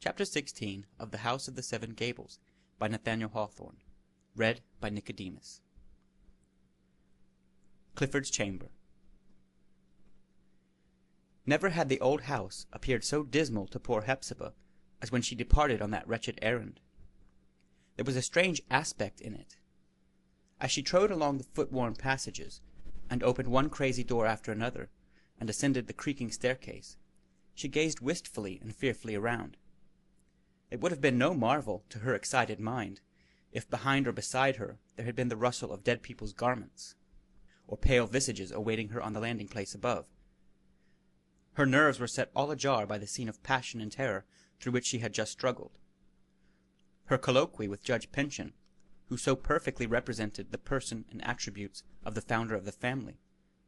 Chapter 16 of The House of the Seven Gables by Nathaniel Hawthorne. Read by Nicodemus. Clifford's Chamber. Never had the old house appeared so dismal to poor Hepzibah as when she departed on that wretched errand. There was a strange aspect in it. As she trode along the foot-worn passages, and opened one crazy door after another, and ascended the creaking staircase, she gazed wistfully and fearfully around. It would have been no marvel to her excited mind if behind or beside her there had been the rustle of dead people's garments, or pale visages awaiting her on the landing-place above. Her nerves were set all ajar by the scene of passion and terror through which she had just struggled. Her colloquy with Judge Pyncheon, who so perfectly represented the person and attributes of the founder of the family,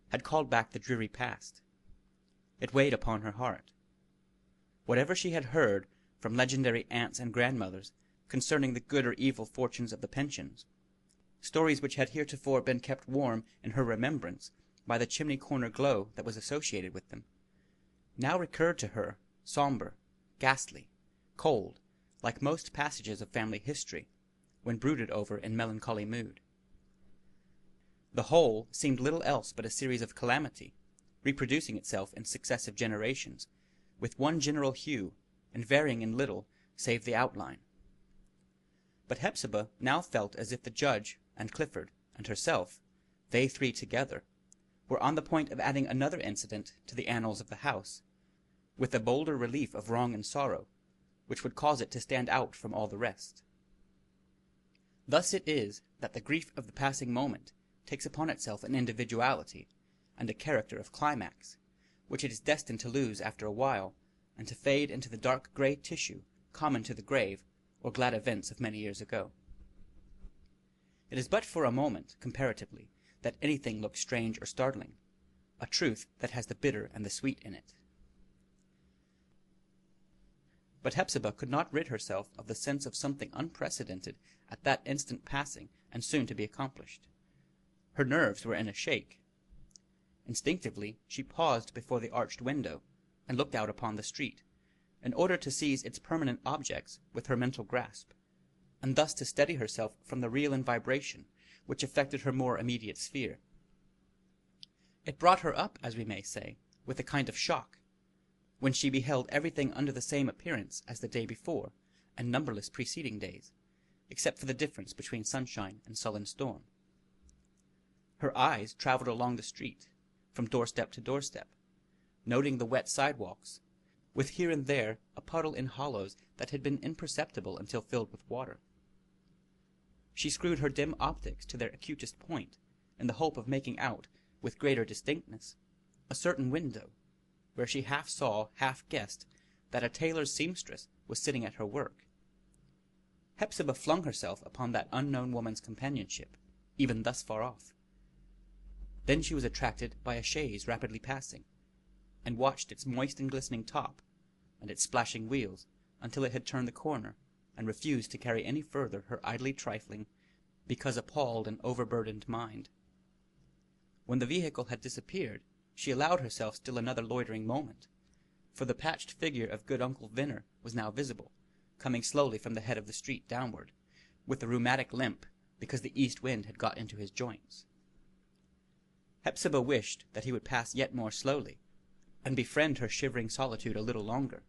had called back the dreary past. It weighed upon her heart. Whatever she had heard from legendary aunts and grandmothers concerning the good or evil fortunes of the Pyncheons, stories which had heretofore been kept warm in her remembrance by the chimney-corner glow that was associated with them, now recurred to her, sombre, ghastly, cold, like most passages of family history, when brooded over in melancholy mood. The whole seemed little else but a series of calamity, reproducing itself in successive generations, with one general hue, and varying in little save the outline. But Hepzibah now felt as if the judge, and Clifford, and herself, they three together, were on the point of adding another incident to the annals of the house, with a bolder relief of wrong and sorrow, which would cause it to stand out from all the rest. Thus it is that the grief of the passing moment takes upon itself an individuality, and a character of climax, which it is destined to lose after a while, and to fade into the dark grey tissue common to the grave or glad events of many years ago. It is but for a moment, comparatively, that anything looks strange or startling, a truth that has the bitter and the sweet in it. But Hepzibah could not rid herself of the sense of something unprecedented at that instant passing and soon to be accomplished. Her nerves were in a shake. Instinctively she paused before the arched window, and looked out upon the street, in order to seize its permanent objects with her mental grasp, and thus to steady herself from the reel and vibration which affected her more immediate sphere. It brought her up, as we may say, with a kind of shock, when she beheld everything under the same appearance as the day before, and numberless preceding days, except for the difference between sunshine and sullen storm. Her eyes travelled along the street, from doorstep to doorstep, noting the wet sidewalks, with here and there a puddle in hollows that had been imperceptible until filled with water. She screwed her dim optics to their acutest point, in the hope of making out, with greater distinctness, a certain window, where she half saw, half guessed, that a tailor's seamstress was sitting at her work. Hepzibah flung herself upon that unknown woman's companionship, even thus far off. Then she was attracted by a chaise rapidly passing, and watched its moist and glistening top, and its splashing wheels, until it had turned the corner, and refused to carry any further her idly trifling, because appalled and overburdened mind. When the vehicle had disappeared, she allowed herself still another loitering moment, for the patched figure of good Uncle Venner was now visible, coming slowly from the head of the street downward, with a rheumatic limp, because the east wind had got into his joints. Hepzibah wished that he would pass yet more slowly, and befriend her shivering solitude a little longer.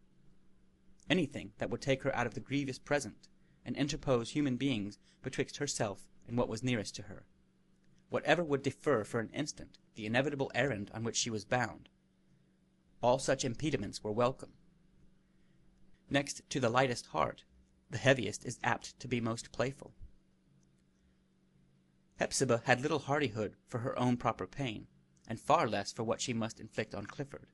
Anything that would take her out of the grievous present, and interpose human beings betwixt herself and what was nearest to her. Whatever would defer for an instant the inevitable errand on which she was bound. All such impediments were welcome. Next to the lightest heart, the heaviest is apt to be most playful. Hepzibah had little hardihood for her own proper pain, and far less for what she must inflict on Clifford.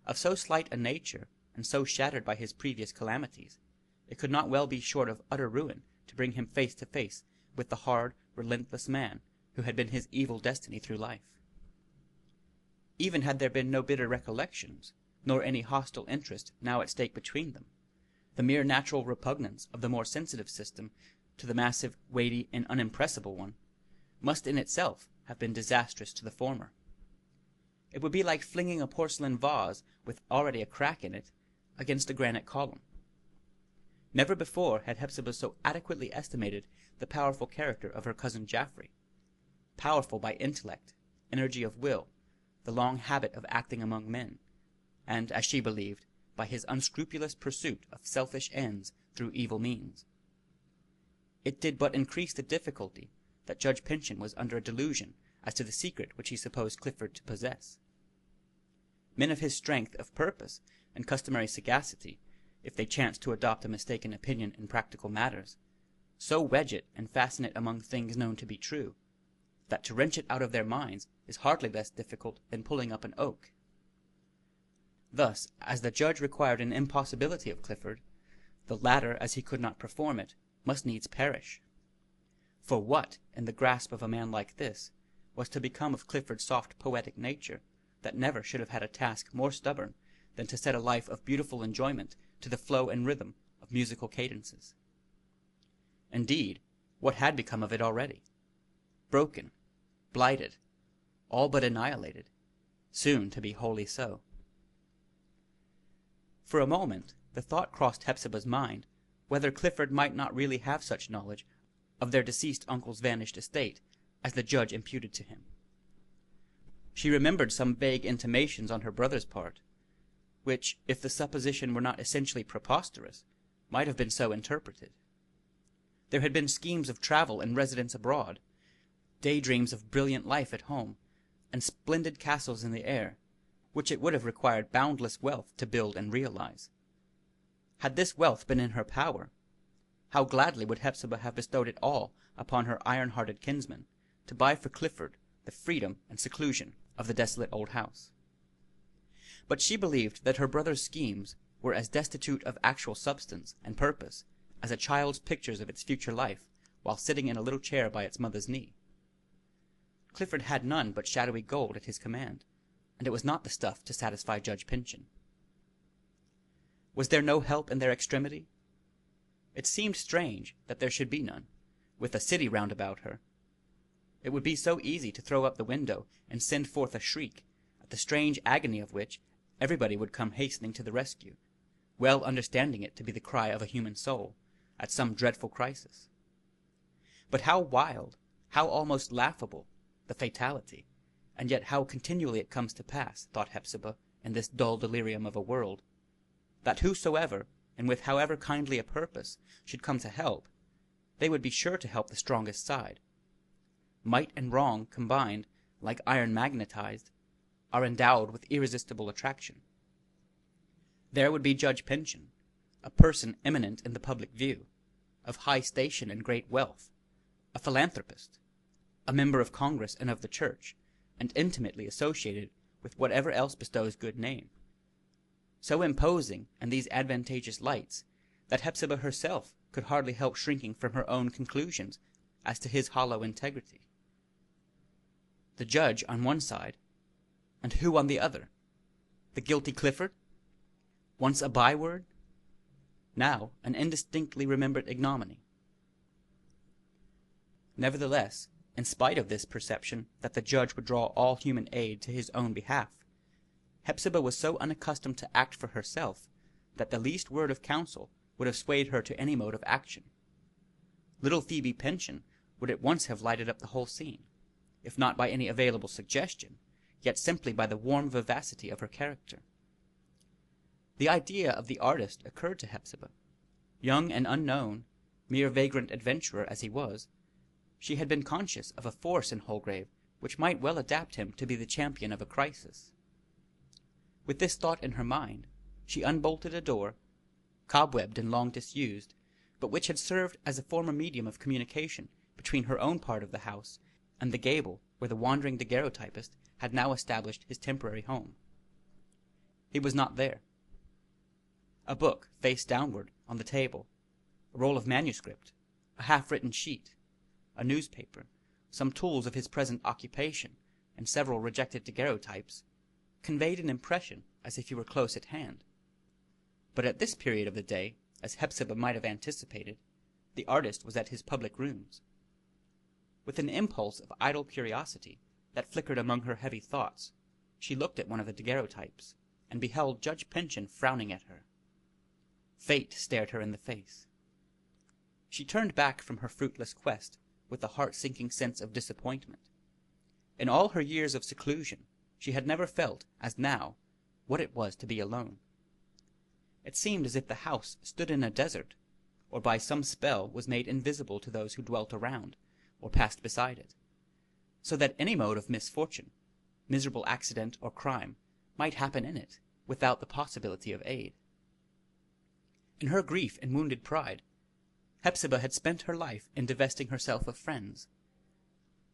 Of so slight a nature, and so shattered by his previous calamities, it could not well be short of utter ruin to bring him face to face with the hard, relentless man who had been his evil destiny through life. Even had there been no bitter recollections, nor any hostile interest now at stake between them, the mere natural repugnance of the more sensitive system to the massive, weighty, and unimpressible one, must in itself have been disastrous to the former. It would be like flinging a porcelain vase with already a crack in it against a granite column. Never before had Hepzibah so adequately estimated the powerful character of her cousin Jaffrey. Powerful by intellect, energy of will, the long habit of acting among men, and, as she believed, by his unscrupulous pursuit of selfish ends through evil means. It did but increase the difficulty that Judge Pyncheon was under a delusion as to the secret which he supposed Clifford to possess. Men of his strength of purpose and customary sagacity, if they chance to adopt a mistaken opinion in practical matters, so wedge it and fasten it among things known to be true, that to wrench it out of their minds is hardly less difficult than pulling up an oak. Thus, as the judge required an impossibility of Clifford, the latter, as he could not perform it, must needs perish. For what, in the grasp of a man like this, was to become of Clifford's soft poetic nature, that never should have had a task more stubborn than to set a life of beautiful enjoyment to the flow and rhythm of musical cadences? Indeed, what had become of it already? Broken, blighted, all but annihilated, soon to be wholly so. For a moment the thought crossed Hepzibah's mind whether Clifford might not really have such knowledge of their deceased uncle's vanished estate as the judge imputed to him. She remembered some vague intimations on her brother's part, which, if the supposition were not essentially preposterous, might have been so interpreted. There had been schemes of travel and residence abroad, daydreams of brilliant life at home, and splendid castles in the air, which it would have required boundless wealth to build and realize. Had this wealth been in her power, how gladly would Hepzibah have bestowed it all upon her iron-hearted kinsman, to buy for Clifford the freedom and seclusion of the desolate old house. But she believed that her brother's schemes were as destitute of actual substance and purpose as a child's pictures of its future life while sitting in a little chair by its mother's knee. Clifford had none but shadowy gold at his command, and it was not the stuff to satisfy Judge Pyncheon. Was there no help in their extremity? It seemed strange that there should be none, with a city round about her. It would be so easy to throw up the window and send forth a shriek, at the strange agony of which everybody would come hastening to the rescue, well understanding it to be the cry of a human soul, at some dreadful crisis. But how wild, how almost laughable, the fatality, and yet how continually it comes to pass, thought Hepzibah, in this dull delirium of a world, that whosoever, and with however kindly a purpose, should come to help, they would be sure to help the strongest side. Might and wrong combined, like iron magnetized, are endowed with irresistible attraction. There would be Judge Pyncheon, a person eminent in the public view, of high station and great wealth, a philanthropist, a member of Congress and of the Church, and intimately associated with whatever else bestows good name. So imposing in these advantageous lights that Hepzibah herself could hardly help shrinking from her own conclusions as to his hollow integrity. The judge on one side, and who on the other? The guilty Clifford? Once a byword, now an indistinctly remembered ignominy. Nevertheless, in spite of this perception that the judge would draw all human aid to his own behalf, Hepzibah was so unaccustomed to act for herself that the least word of counsel would have swayed her to any mode of action. Little Phoebe Pyncheon would at once have lighted up the whole scene, if not by any available suggestion, yet simply by the warm vivacity of her character. The idea of the artist occurred to Hepzibah. Young and unknown, mere vagrant adventurer as he was, she had been conscious of a force in Holgrave which might well adapt him to be the champion of a crisis. With this thought in her mind, she unbolted a door, cobwebbed and long disused, but which had served as a former medium of communication between her own part of the house and the gable where the wandering daguerreotypist had now established his temporary home. He was not there. A book, face downward, on the table, a roll of manuscript, a half-written sheet, a newspaper, some tools of his present occupation, and several rejected daguerreotypes, conveyed an impression as if he were close at hand. But at this period of the day, as Hepzibah might have anticipated, the artist was at his public rooms. With an impulse of idle curiosity that flickered among her heavy thoughts, she looked at one of the daguerreotypes, and beheld Judge Pyncheon frowning at her. Fate stared her in the face. She turned back from her fruitless quest with a heart-sinking sense of disappointment. In all her years of seclusion, she had never felt, as now, what it was to be alone. It seemed as if the house stood in a desert, or by some spell was made invisible to those who dwelt around, or passed beside it, so that any mode of misfortune, miserable accident, or crime might happen in it, without the possibility of aid. In her grief and wounded pride, Hepzibah had spent her life in divesting herself of friends.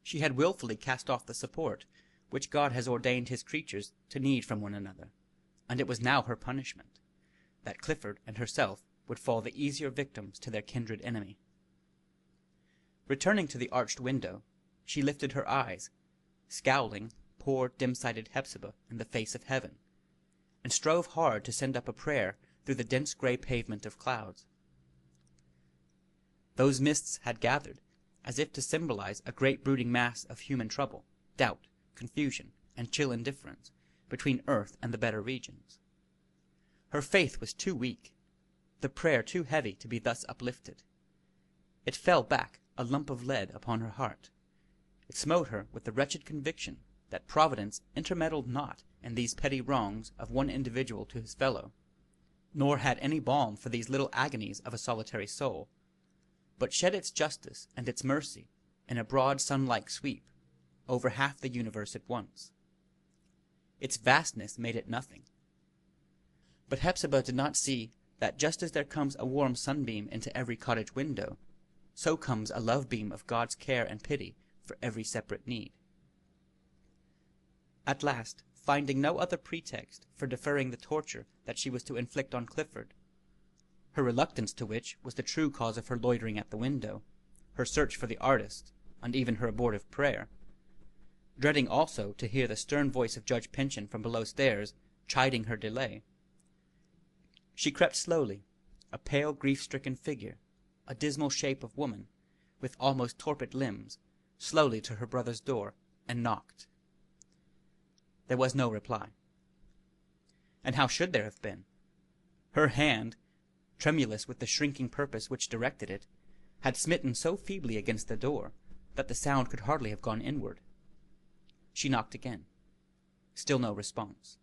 She had wilfully cast off the support which God has ordained his creatures to need from one another, and it was now her punishment, that Clifford and herself would fall the easier victims to their kindred enemy. Returning to the arched window, she lifted her eyes, scowling poor dim-sighted Hepzibah in the face of heaven, and strove hard to send up a prayer through the dense gray pavement of clouds. Those mists had gathered, as if to symbolize a great brooding mass of human trouble, doubt, confusion, and chill indifference between earth and the better regions. Her faith was too weak, the prayer too heavy to be thus uplifted. It fell back, a lump of lead, upon her heart. It smote her with the wretched conviction that Providence intermeddled not in these petty wrongs of one individual to his fellow, nor had any balm for these little agonies of a solitary soul, but shed its justice and its mercy in a broad sun-like sweep over half the universe at once. Its vastness made it nothing. But Hepzibah did not see that just as there comes a warm sunbeam into every cottage window, so comes a love beam of God's care and pity for every separate need. At last, finding no other pretext for deferring the torture that she was to inflict on Clifford, her reluctance to which was the true cause of her loitering at the window, her search for the artist, and even her abortive prayer, dreading also to hear the stern voice of Judge Pyncheon from below stairs chiding her delay, she crept slowly, a pale grief-stricken figure, a dismal shape of woman, with almost torpid limbs, slowly to her brother's door, and knocked. There was no reply. And how should there have been? Her hand, tremulous with the shrinking purpose which directed it, had smitten so feebly against the door that the sound could hardly have gone inward. She knocked again. Still no response.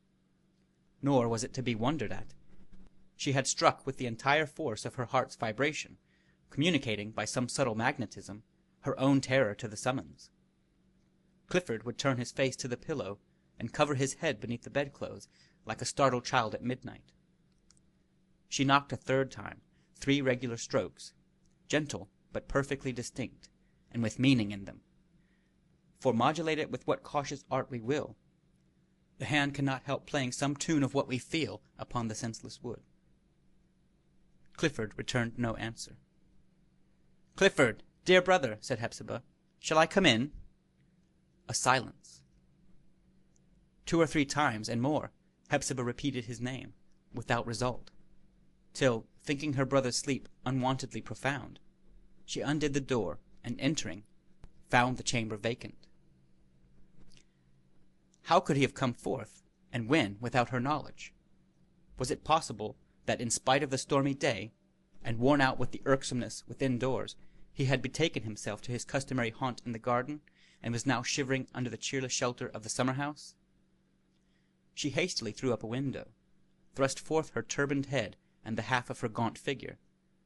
Nor was it to be wondered at. She had struck with the entire force of her heart's vibration, communicating by some subtle magnetism her own terror to the summons. Clifford would turn his face to the pillow and cover his head beneath the bedclothes like a startled child at midnight. She knocked a third time, 3 regular strokes, gentle but perfectly distinct, and with meaning in them. For modulate it with what cautious art we will, the hand cannot help playing some tune of what we feel upon the senseless wood. Clifford returned no answer. "Clifford, dear brother," said Hepzibah, "shall I come in?" A silence. 2 or 3 times, and more, Hepzibah repeated his name, without result, till, thinking her brother's sleep unwontedly profound, she undid the door, and entering, found the chamber vacant. How could he have come forth, and when, without her knowledge? Was it possible that, in spite of the stormy day, and worn out with the irksomeness within doors, he had betaken himself to his customary haunt in the garden, and was now shivering under the cheerless shelter of the summer-house? She hastily threw up a window, thrust forth her turbaned head and the half of her gaunt figure,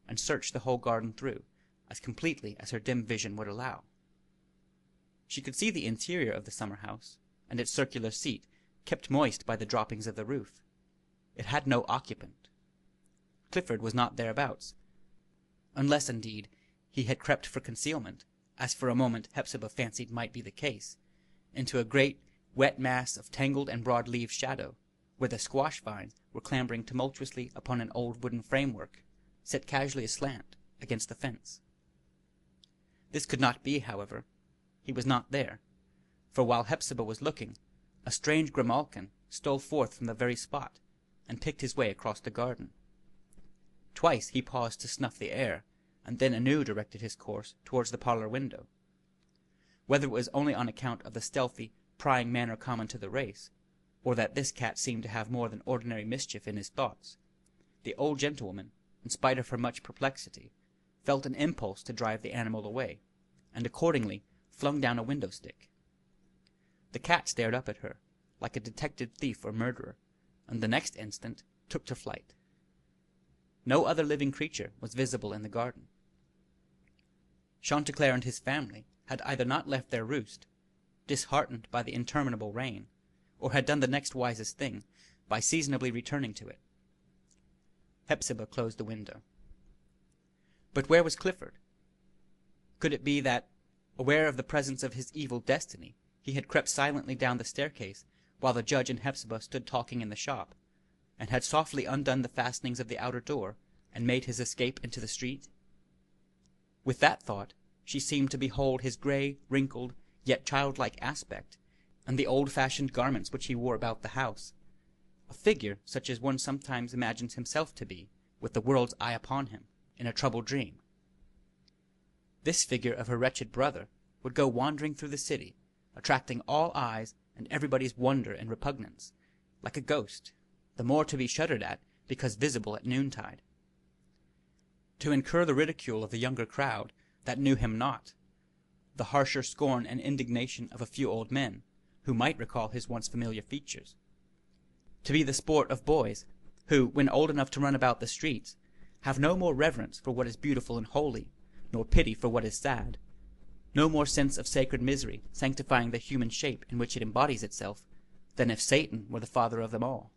and searched the whole garden through, as completely as her dim vision would allow. She could see the interior of the summer-house, and its circular seat, kept moist by the droppings of the roof. It had no occupant. Clifford was not thereabouts, unless, indeed, he had crept for concealment, as for a moment Hepzibah fancied might be the case, into a great wet mass of tangled and broad-leaved shadow, where the squash vines were clambering tumultuously upon an old wooden framework, set casually aslant against the fence. This could not be, however. He was not there, for while Hepzibah was looking, a strange grimalkin stole forth from the very spot, and picked his way across the garden. Twice he paused to snuff the air, and then anew directed his course towards the parlor window. Whether it was only on account of the stealthy, prying manner common to the race, or that this cat seemed to have more than ordinary mischief in his thoughts, the old gentlewoman, in spite of her much perplexity, felt an impulse to drive the animal away, and accordingly flung down a window stick. The cat stared up at her, like a detected thief or murderer, and the next instant took to flight. No other living creature was visible in the garden. Chanticleer and his family had either not left their roost, disheartened by the interminable rain, or had done the next wisest thing by seasonably returning to it. Hepzibah closed the window. But where was Clifford? Could it be that, aware of the presence of his evil destiny, he had crept silently down the staircase while the judge and Hepzibah stood talking in the shop, and had softly undone the fastenings of the outer door and made his escape into the street? With that thought, she seemed to behold his gray, wrinkled, yet childlike aspect, and the old-fashioned garments which he wore about the house, a figure such as one sometimes imagines himself to be, with the world's eye upon him, in a troubled dream. This figure of her wretched brother would go wandering through the city, attracting all eyes and everybody's wonder and repugnance, like a ghost, the more to be shuddered at because visible at noontide. To incur the ridicule of the younger crowd that knew him not, the harsher scorn and indignation of a few old men, who might recall his once familiar features. To be the sport of boys, who, when old enough to run about the streets, have no more reverence for what is beautiful and holy, nor pity for what is sad, no more sense of sacred misery sanctifying the human shape in which it embodies itself, than if Satan were the father of them all.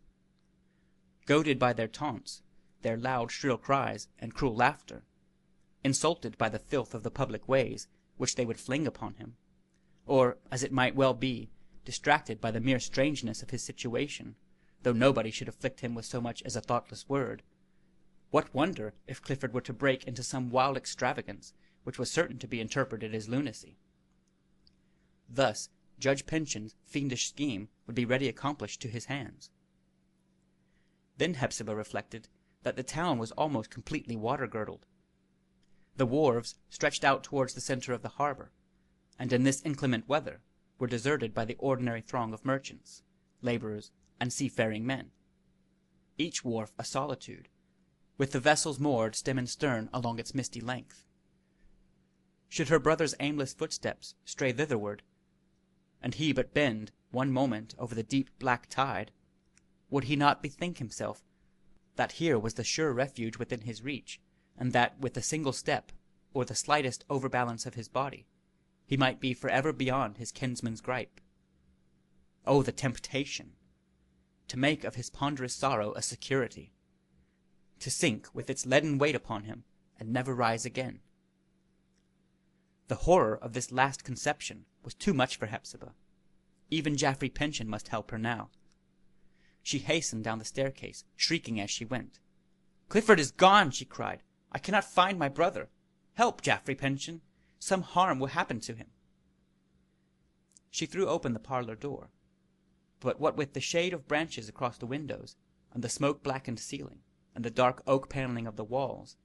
Goaded by their taunts, their loud shrill cries, and cruel laughter, insulted by the filth of the public ways which they would fling upon him, or, as it might well be, distracted by the mere strangeness of his situation, though nobody should afflict him with so much as a thoughtless word, what wonder if Clifford were to break into some wild extravagance which was certain to be interpreted as lunacy? Thus Judge Pyncheon's fiendish scheme would be ready accomplished to his hands. Then Hepzibah reflected that the town was almost completely water-girdled. The wharves stretched out towards the center of the harbor, and in this inclement weather were deserted by the ordinary throng of merchants, laborers, and seafaring men, each wharf a solitude, with the vessels moored stem and stern along its misty length. Should her brother's aimless footsteps stray thitherward, and he but bend one moment over the deep black tide, would he not bethink himself that here was the sure refuge within his reach, and that with a single step, or the slightest overbalance of his body, he might be forever beyond his kinsman's gripe? Oh, the temptation! To make of his ponderous sorrow a security, to sink with its leaden weight upon him, and never rise again. The horror of this last conception was too much for Hepzibah. Even Jaffrey Pyncheon must help her now. She hastened down the staircase, shrieking as she went. "Clifford is gone!" she cried. "I cannot find my brother. Help, Jaffrey Pyncheon! Some harm will happen to him." She threw open the parlor door, but what with the shade of branches across the windows, and the smoke-blackened ceiling, and the dark oak paneling of the walls,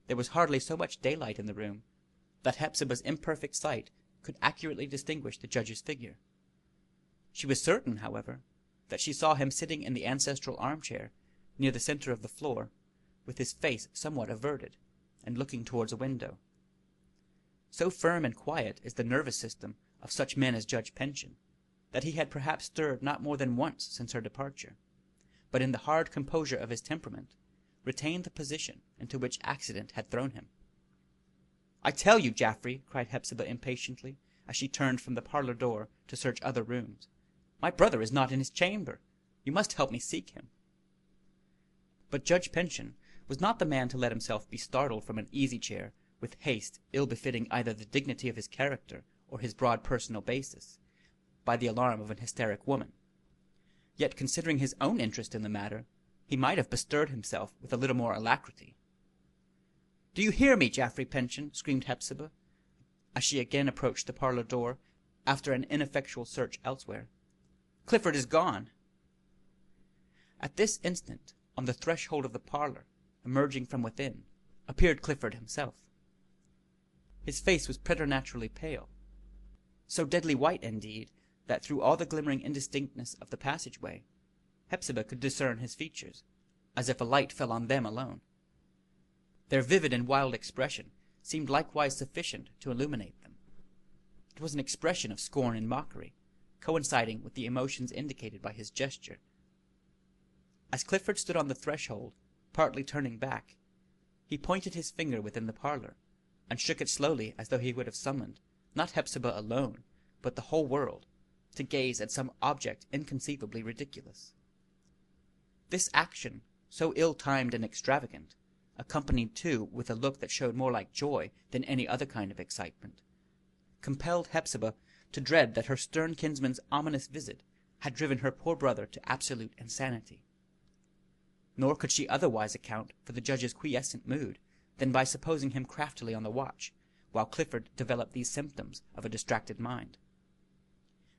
there was hardly so much daylight in the room that Hepzibah's imperfect sight could accurately distinguish the judge's figure. She was certain, however, that she saw him sitting in the ancestral armchair near the center of the floor, with his face somewhat averted, and looking towards a window. So firm and quiet is the nervous system of such men as Judge Pyncheon, that he had perhaps stirred not more than once since her departure, but in the hard composure of his temperament, retained the position into which accident had thrown him. "I tell you, Jaffrey," cried Hepzibah impatiently, as she turned from the parlor door to search other rooms, "my brother is not in his chamber. You must help me seek him." But Judge Pyncheon was not the man to let himself be startled from an easy-chair with haste ill-befitting either the dignity of his character or his broad personal basis, by the alarm of an hysteric woman. Yet, considering his own interest in the matter, he might have bestirred himself with a little more alacrity. "Do you hear me, Jaffrey Pyncheon?" screamed Hepzibah, as she again approached the parlor door after an ineffectual search elsewhere. "Clifford is gone." At this instant, on the threshold of the parlor, emerging from within, appeared Clifford himself. His face was preternaturally pale, so deadly white, indeed, that through all the glimmering indistinctness of the passageway, Hepzibah could discern his features, as if a light fell on them alone. Their vivid and wild expression seemed likewise sufficient to illuminate them. It was an expression of scorn and mockery, coinciding with the emotions indicated by his gesture. As Clifford stood on the threshold, partly turning back, he pointed his finger within the parlor, and shook it slowly as though he would have summoned, not Hepzibah alone, but the whole world, to gaze at some object inconceivably ridiculous. This action, so ill-timed and extravagant, accompanied too with a look that showed more like joy than any other kind of excitement, compelled Hepzibah to dread that her stern kinsman's ominous visit had driven her poor brother to absolute insanity. Nor could she otherwise account for the judge's quiescent mood than by supposing him craftily on the watch, while Clifford developed these symptoms of a distracted mind.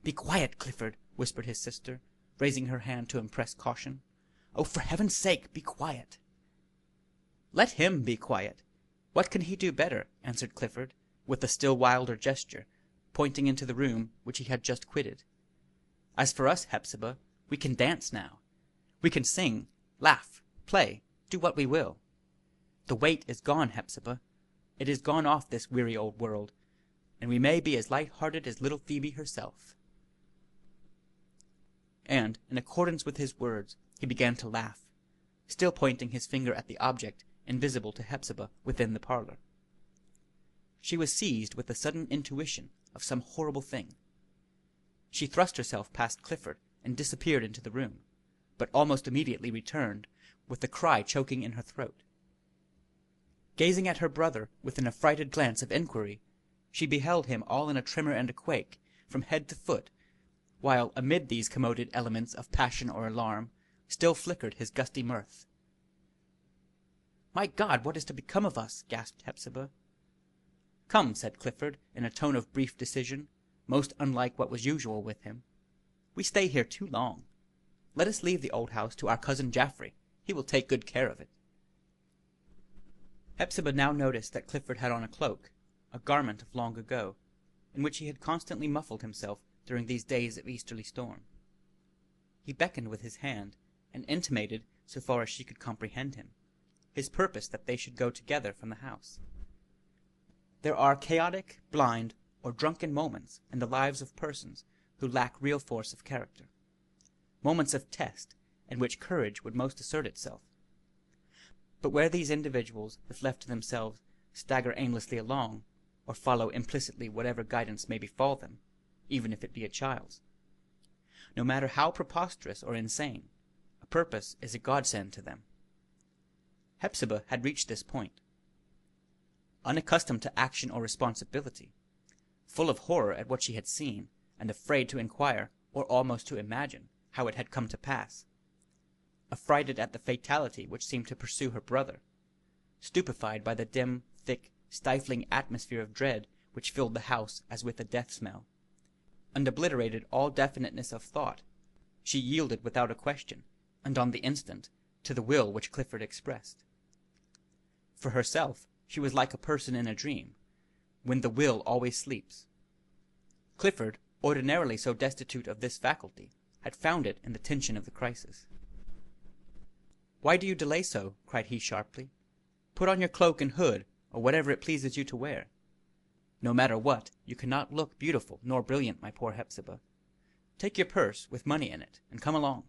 "Be quiet, Clifford," whispered his sister, raising her hand to impress caution. "Oh, for heaven's sake, be quiet." "Let him be quiet. What can he do better?" answered Clifford, with a still wilder gesture, pointing into the room which he had just quitted. "As for us, Hepzibah, we can dance now. We can sing, laugh, play, do what we will. The weight is gone, Hepzibah. It is gone off this weary old world, and we may be as light-hearted as little Phoebe herself." And, in accordance with his words, he began to laugh, still pointing his finger at the object invisible to Hepzibah within the parlor. She was seized with a sudden intuition of some horrible thing. She thrust herself past Clifford and disappeared into the room, but almost immediately returned, with the cry choking in her throat. Gazing at her brother with an affrighted glance of inquiry, she beheld him all in a tremor and a quake, from head to foot, while, amid these commoded elements of passion or alarm, still flickered his gusty mirth. "My God, what is to become of us?" gasped Hepzibah. "Come," said Clifford, in a tone of brief decision, most unlike what was usual with him. "We stay here too long. Let us leave the old house to our cousin Jaffrey. He will take good care of it." Hepzibah now noticed that Clifford had on a cloak, a garment of long ago, in which he had constantly muffled himself during these days of easterly storm. He beckoned with his hand, and intimated, so far as she could comprehend him, his purpose that they should go together from the house. There are chaotic, blind, or drunken moments in the lives of persons who lack real force of character, moments of test in which courage would most assert itself. But where these individuals, if left to themselves, stagger aimlessly along, or follow implicitly whatever guidance may befall them, even if it be a child's, no matter how preposterous or insane, a purpose is a godsend to them. Hepzibah had reached this point. Unaccustomed to action or responsibility, full of horror at what she had seen, and afraid to inquire, or almost to imagine, how it had come to pass, affrighted at the fatality which seemed to pursue her brother, stupefied by the dim, thick, stifling atmosphere of dread which filled the house as with a death smell, and obliterated all definiteness of thought, she yielded without a question, and on the instant, to the will which Clifford expressed. For herself, she was like a person in a dream, when the will always sleeps. Clifford, ordinarily so destitute of this faculty, had found it in the tension of the crisis. "Why do you delay so?" cried he sharply. "Put on your cloak and hood, or whatever it pleases you to wear. No matter what, you cannot look beautiful nor brilliant, my poor Hepzibah. Take your purse, with money in it, and come along."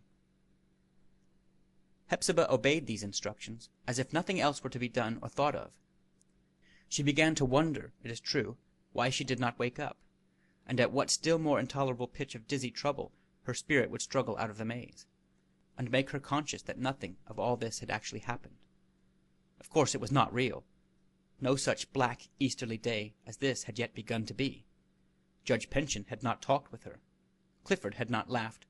Hepzibah obeyed these instructions, as if nothing else were to be done or thought of. She began to wonder, it is true, why she did not wake up, and at what still more intolerable pitch of dizzy trouble her spirit would struggle out of the maze, and make her conscious that nothing of all this had actually happened. Of course it was not real. No such black, easterly day as this had yet begun to be. Judge Pyncheon had not talked with her. Clifford had not laughed,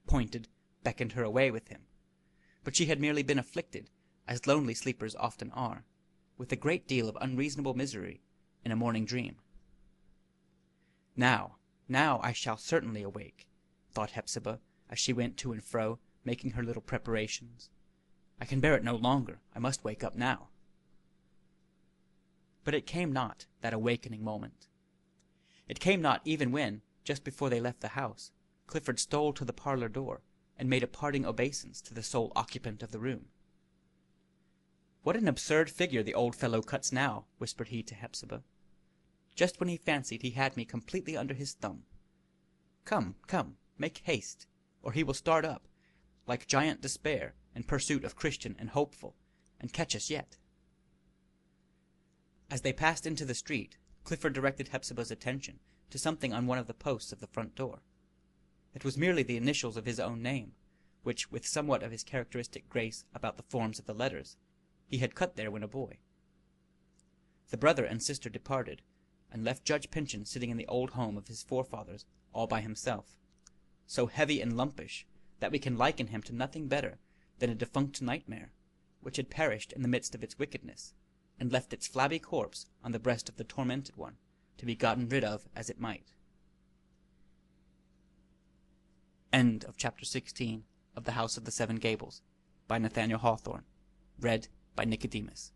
pointed, beckoned her away with him. But she had merely been afflicted, as lonely sleepers often are, with a great deal of unreasonable misery in a morning dream. Now I shall certainly awake," thought Hepzibah, as she went to and fro, making her little preparations. "I can bear it no longer. I must wake up now." But it came not, that awakening moment. It came not even when, just before they left the house, Clifford stole to the parlor door, and made a parting obeisance to the sole occupant of the room. "What an absurd figure the old fellow cuts now," whispered he to Hepzibah. "Just when he fancied he had me completely under his thumb. Come, come, make haste, or he will start up, like Giant Despair, in pursuit of Christian and Hopeful, and catch us yet." As they passed into the street, Clifford directed Hepzibah's attention to something on one of the posts of the front door. It was merely the initials of his own name, which, with somewhat of his characteristic grace about the forms of the letters, he had cut there when a boy. The brother and sister departed, and left Judge Pyncheon sitting in the old home of his forefathers all by himself, so heavy and lumpish that we can liken him to nothing better than a defunct nightmare, which had perished in the midst of its wickedness, and left its flabby corpse on the breast of the tormented one, to be gotten rid of as it might. End of chapter 16 of The House of the Seven Gables, by Nathaniel Hawthorne. Read by Nicodemus.